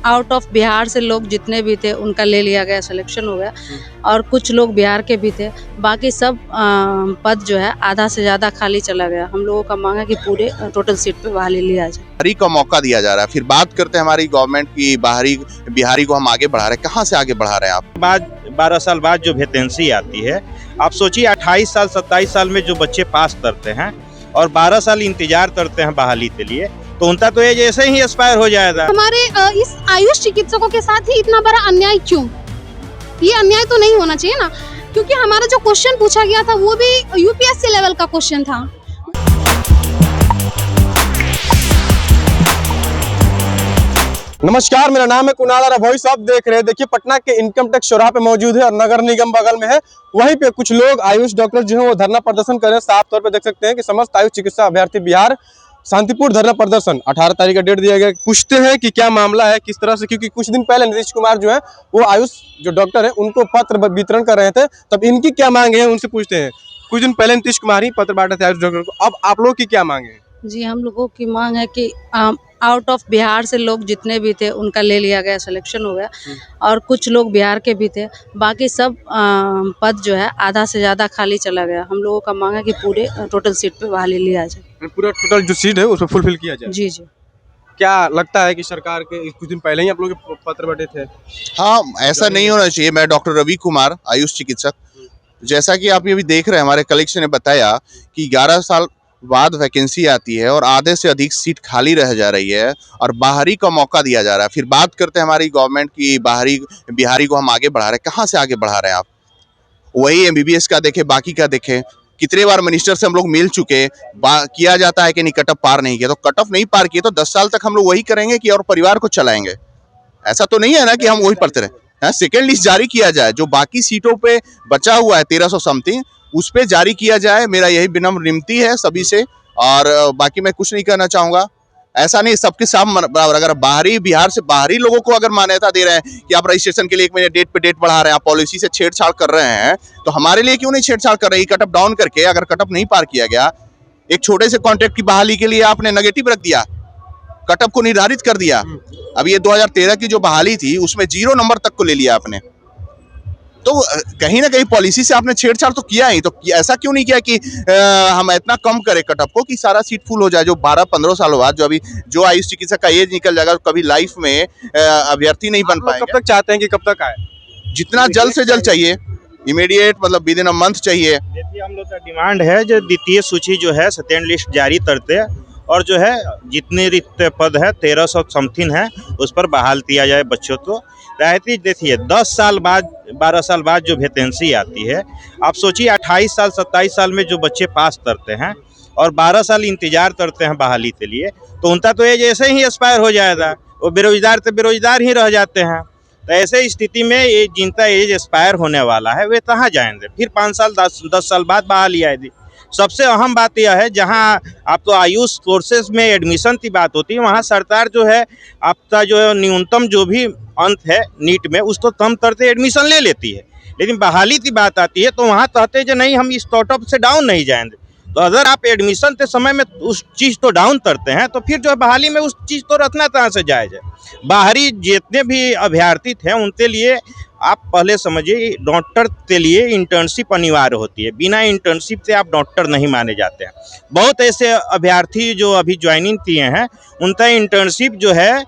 Out of Bihar से लोग जितने भी थे उनका ले लिया गया, सिलेक्शन हो गया। और कुछ लोग बिहार के भी थे, बाकी सब पद जो है आधा से ज़्यादा खाली चला गया। हम लोगों का मांग है कि पूरे टोटल सीट पे बहाली लिया जाए। बाहरी का मौका दिया जा रहा है। फिर बात करते हैं हमारी गवर्नमेंट की, बाहरी बिहारी को हम आगे बढ़ा रहे हैं। कहाँ से आगे बढ़ा रहे हैं आप? बाद 12 साल बाद जो वैकेंसी आती है, आप सोचिए 28 साल 27 साल में जो बच्चे पास करते हैं और 12 साल इंतजार करते हैं बहाली के लिए, तो उनका तो एज ऐसे ही एक्सपायर हो जाएगा। हमारे इस आयुष चिकित्सकों के साथ ही इतना बड़ा अन्याय क्यों? ये अन्याय तो नहीं होना चाहिए ना, क्योंकि हमारा जो क्वेश्चन पूछा गया था वो भी यूपीएससी लेवल का क्वेश्चन था। नमस्कार, मेरा नाम है कुणाल और वॉइस आप देख रहे हैं। देखिए, पटना के इनकम टैक्स चौराहा पे मौजूद है और नगर निगम बगल में है। वहीं पे कुछ लोग आयुष डॉक्टर जो है वो धरना प्रदर्शन कर रहे हैं। साफ तौर पे देख सकते हैं कि समस्त आयुष चिकित्सा अभ्यर्थी बिहार शांतिपूर्ण धरना प्रदर्शन 18 तारीख का डेट दिया गया। पूछते हैं कि क्या मामला है, किस तरह से, क्योंकि कुछ दिन पहले नीतीश कुमार जो है वो आयुष जो डॉक्टर है उनको पत्र वितरण कर रहे थे, तब इनकी क्या मांग है उनसे पूछते हैं। कुछ दिन पहले नीतीश कुमार ही पत्र बांटे थे आयुष डॉक्टर को, अब आप लोगों की क्या मांग है? जी, हम लोगों की मांग है कि आउट ऑफ बिहार से लोग जितने भी थे उनका ले लिया गया, सिलेक्शन हो गया। और कुछ लोग बिहार के भी थे, बाकी सब पद जो है आधा से ज़्यादा खाली चला गया। हम लोगों का मांग है कि पूरे टोटल सीट पे बहाली लिया जाए। पूरा टोटल जो सीट है उसमें फुलफिल किया जाए। जी जी। क्या लगता है कि सरकार के कुछ दिन पहले ही आप लोग के पत्र बटे थे? हाँ, ऐसा नहीं होना चाहिए। मैं डॉक्टर रवि कुमार, आयुष चिकित्सक। जैसा कि आप ये भी देख रहे हैं, हमारे कलेक्शन ने बताया कि 11 साल बाद वैकेंसी आती है और आधे से अधिक सीट खाली रह जा रही है और बाहरी का मौका दिया जा रहा है। फिर बात करते हैं हमारी गवर्नमेंट की, बाहरी बिहारी को हम आगे बढ़ा रहे हैं। कहाँ से आगे बढ़ा रहे हैं आप? वही एमबीबीएस का देखें, बाकी का देखें। कितने बार मिनिस्टर से हम लोग मिल चुके, किया जाता है कि नहीं, कट ऑफ पार नहीं किया। तो कट ऑफ नहीं पार किए तो 10 साल तक हम लोग वही करेंगे कि और परिवार को चलाएंगे? ऐसा तो नहीं है ना कि हम वही पढ़ते रहे। सेकेंड लिस्ट जारी किया जाए, जो बाकी सीटों पे बचा हुआ है 1300 समथिंग, उस पे जारी किया जाए। मेरा यही विनम्र विनती है सभी से, और बाकी मैं कुछ नहीं कहना चाहूँगा। ऐसा नहीं सबके साथ बराबर। अगर बाहरी बिहार से बाहरी लोगों को अगर मान्यता दे रहे हैं कि आप रजिस्ट्रेशन के लिए 1 महीने डेट पे डेट बढ़ा रहे हैं, आप पॉलिसी से छेड़छाड़ कर रहे हैं, तो हमारे लिए क्यों नहीं छेड़छाड़ कर रहे हैं? कट ऑफ डाउन करके, अगर कट ऑफ नहीं पार किया गया, एक छोटे से कॉन्ट्रैक्ट की बहाली के लिए आपने नेगेटिव रख दिया, कट ऑफ को निर्धारित कर दिया। अब ये 2013 की जो बहाली थी उसमें 0 नंबर तक को ले लिया आपने, तो कहीं ना कहीं पॉलिसी से आपने छेड़छाड़ तो किया ही। तो ऐसा क्यों नहीं किया कि हम इतना कम करें कट ऑफ को कि सारा सीट फुल हो जाए? जो 12-15 सालों बाद, जो अभी जो आयुष चिकित्सक का एज निकल जाएगा, कभी लाइफ में अभ्यर्थी नहीं बन पाएंगे। कब तक चाहते हैं कि कब तक आए? जितना जल्द से जल्द चाहिए, इमीडिएट, मतलब विद इन अ मंथ चाहिए। देखिए, हम लोग का डिमांड है जो द्वितीय सूची जो है सेकेंड लिस्ट जारी करते और जो है जितने रिक्त पद है 1300 समथिंग है उस पर बहाल किया जाए बच्चों को। देखिए, 10 साल बाद 12 साल बाद जो वैकेंसी आती है, आप सोचिए 28 साल 27 साल में जो बच्चे पास करते हैं और 12 साल इंतजार करते हैं बहाली के लिए, तो उनका तो एज ऐसे ही एक्सपायर हो जाएगा। वो बेरोजगार तो बेरोजगार ही रह जाते हैं। तो ऐसे स्थिति में ये जिनका एज एक्सपायर होने वाला है वे कहाँ जाएंगे? फिर 5 साल 10 साल बाद बहाली आएगी। सबसे अहम बात यह है, जहां आपको आयुष कोर्सेज में एडमिशन की बात होती है, वहां सरकार जो है आपका जो है न्यूनतम जो भी अंक है नीट में उसको कम करते एडमिशन ले लेती है। लेकिन बहाली की बात आती है तो वहां कहते हैं कि नहीं, हम इस कट ऑफ से डाउन नहीं जाएंगे। तो अगर आप एडमिशन के समय में उस चीज़ को डाउन करते हैं तो फिर जो है बहाली में उस चीज़ को रखना कहाँ से जायज़ है? बाहरी जितने भी अभ्यर्थी थे उनके लिए आप पहले समझिए, डॉक्टर के लिए इंटर्नशिप अनिवार्य होती है। बिना इंटर्नशिप से आप डॉक्टर नहीं माने जाते हैं। बहुत ऐसे अभ्यर्थी जो अभी ज्वाइनिंग किए हैं, उनका इंटर्नशिप जो है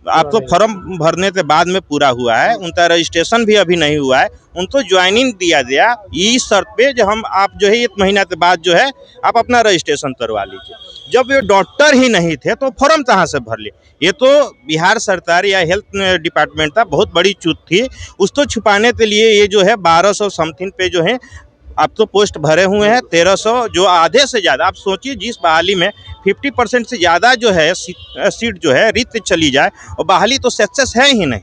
आपको फॉर्म भरने के बाद में पूरा हुआ है, उनका रजिस्ट्रेशन भी अभी नहीं हुआ है। उनको ज्वाइनिंग दिया गया इस शर्त पे जो हम आप जो है 1 महीना के बाद जो है आप अपना रजिस्ट्रेशन करवा लीजिए। जब ये डॉक्टर ही नहीं थे तो फॉर्म कहाँ से भर लिए? ये तो बिहार सरकार या हेल्थ डिपार्टमेंट का बहुत बड़ी चूक थी। उसको छुपाने के लिए ये जो है 1200 समथिंग पे जो है आप तो पोस्ट भरे हुए हैं 1300, जो आधे से ज़्यादा। आप सोचिए, जिस बहाली में 50% से ज़्यादा जो है सीट जो है रिक्त चली जाए, और बहाली तो सक्सेस है ही नहीं,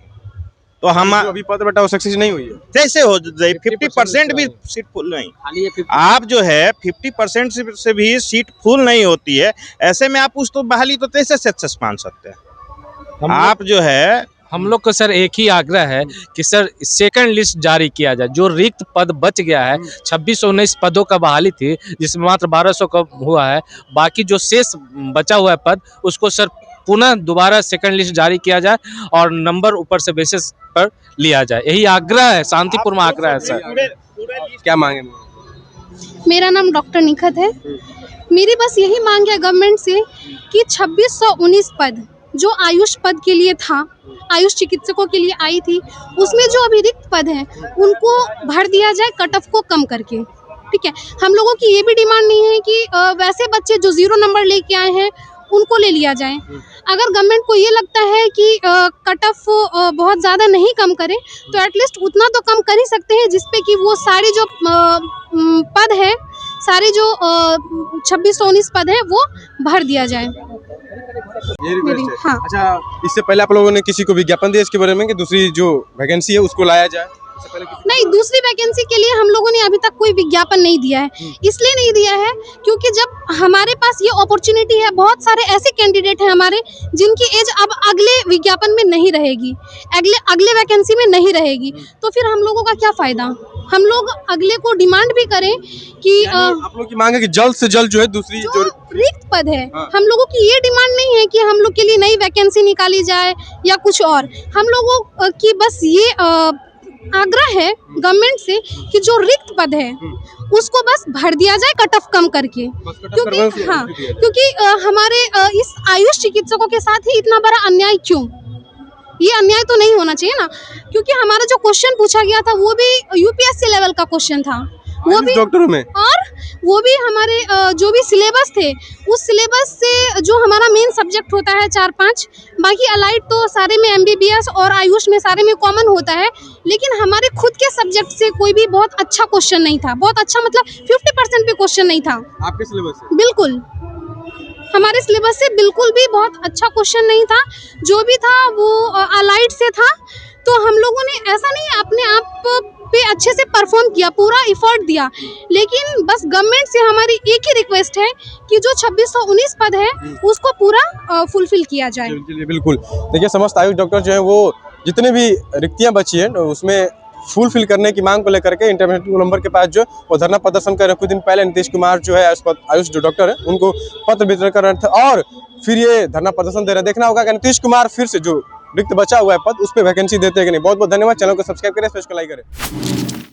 तो हम अभी पत्र बटा सक्सेस नहीं हुई है। कैसे हो जाए? 50% भी सीट फुल नहीं। आप जो है 50% से भी सीट फुल नहीं होती है, ऐसे में आप उस तो बहाली तो कैसे सक्सेस मान सकते हैं? आप जो है, हम लोग को सर एक ही आग्रह है कि सर सेकंड लिस्ट जारी किया जाए। जो रिक्त पद बच गया है, 2619 पदों का बहाली थी जिसमें मात्र 1200 का हुआ है, बाकी जो शेष बचा हुआ है पद उसको सर पुनः दोबारा सेकंड लिस्ट जारी किया जाए और नंबर ऊपर से बेसिस पर लिया जाए। यही आग्रह है, शांतिपूर्ण आग्रह है सर। क्या मांगे? मेरा नाम डॉक्टर निखत है। मेरी बस यही मांग है गवर्नमेंट से कि 2619 पद जो आयुष पद के लिए था, आयुष चिकित्सकों के लिए आई थी, उसमें जो अभी रिक्त पद हैं उनको भर दिया जाए कट ऑफ को कम करके। ठीक है, हम लोगों की ये भी डिमांड नहीं है कि वैसे बच्चे जो 0 नंबर लेके आए हैं उनको ले लिया जाए। अगर गवर्नमेंट को ये लगता है कि कट ऑफ बहुत ज़्यादा नहीं कम करे तो एटलीस्ट उतना तो कम कर ही सकते हैं जिसपे कि वो सारे जो पद है, सारे जो 2619 पद है वो भर दिया जाए। ये रिक्वेस्ट है। हाँ। अच्छा, इससे पहले आप लोगों ने किसी को विज्ञापन दिया इसके बारे में कि दूसरी जो वैकेंसी है उसको लाया जाए? नहीं, दूसरी वैकेंसी के लिए हम लोगों ने अभी तक कोई विज्ञापन नहीं दिया है। इसलिए नहीं दिया है क्योंकि जब हमारे पास ये अपॉर्चुनिटी है, बहुत सारे ऐसे कैंडिडेट हैं हमारे जिनकी एज अब अगले विज्ञापन में नहीं रहेगी, अगले वैकेंसी में नहीं रहेगी, तो फिर हम लोगों का क्या फ़ायदा। हम लोग अगले को डिमांड भी करें कि आप लोग की मांग है कि जल्द से जल्द जो है दूसरी जो जो रिक्त पद है, हाँ। हम लोगों की ये डिमांड नहीं है कि हम लोग के लिए नई वैकेंसी निकाली जाए या कुछ और। हम लोगों की बस ये आग्रह है गवर्नमेंट से कि जो रिक्त पद है उसको बस भर दिया जाए कट ऑफ कम करके। क्योंकि हाँ, क्योंकि हमारे इस आयुष चिकित्सकों के साथ ही इतना बड़ा अन्याय क्यों? ये अन्याय तो नहीं होना चाहिए ना, क्योंकि हमारा जो क्वेश्चन पूछा गया था वो भी यूपीएससी लेवल का क्वेश्चन था, वो भी डॉक्टरों में, और वो भी हमारे जो भी सिलेबस थे उस सिलेबस से जो हमारा मेन सब्जेक्ट होता है 4-5, बाकी अलाइड तो सारे में एमबीबीएस और आयुष में सारे में कॉमन होता है, लेकिन हमारे खुद के सब्जेक्ट से कोई भी बहुत अच्छा क्वेश्चन नहीं था। बहुत अच्छा मतलब 50% भी क्वेश्चन नहीं था आपके सिलेबस से? बिल्कुल, हमारे सिलेबस से बिल्कुल भी बहुत अच्छा क्वेश्चन नहीं था। जो भी था वो अलाइड से था। तो हम लोगों ने ऐसा नहीं अपने आप पे अच्छे से परफॉर्म किया, पूरा एफर्ट दिया, लेकिन बस गवर्नमेंट से हमारी एक ही रिक्वेस्ट है कि जो 2619 पद है उसको पूरा फुलफिल किया जाए। चलिए, बिल्कुल। देखिए, समस्त आयुष डॉक्टर जो है वो जितने भी रिक्तियां बची हैं उसमें फुलफिल करने की मांग को लेकर के इंटरनेशनल नंबर के पास जो वो धरना प्रदर्शन कर रहे। कुछ दिन पहले नीतीश कुमार जो है आयुष जो डॉक्टर है उनको पत्र वितरण कर रहे थे और फिर ये धरना प्रदर्शन दे रहे। देखना होगा कि नीतीश कुमार फिर से जो रिक्त बचा हुआ है पद उस पर वैकेंसी देते हैं कि नहीं। बहुत बहुत धन्यवाद। चैनल को सब्सक्राइब करें, इसको लाइक करें।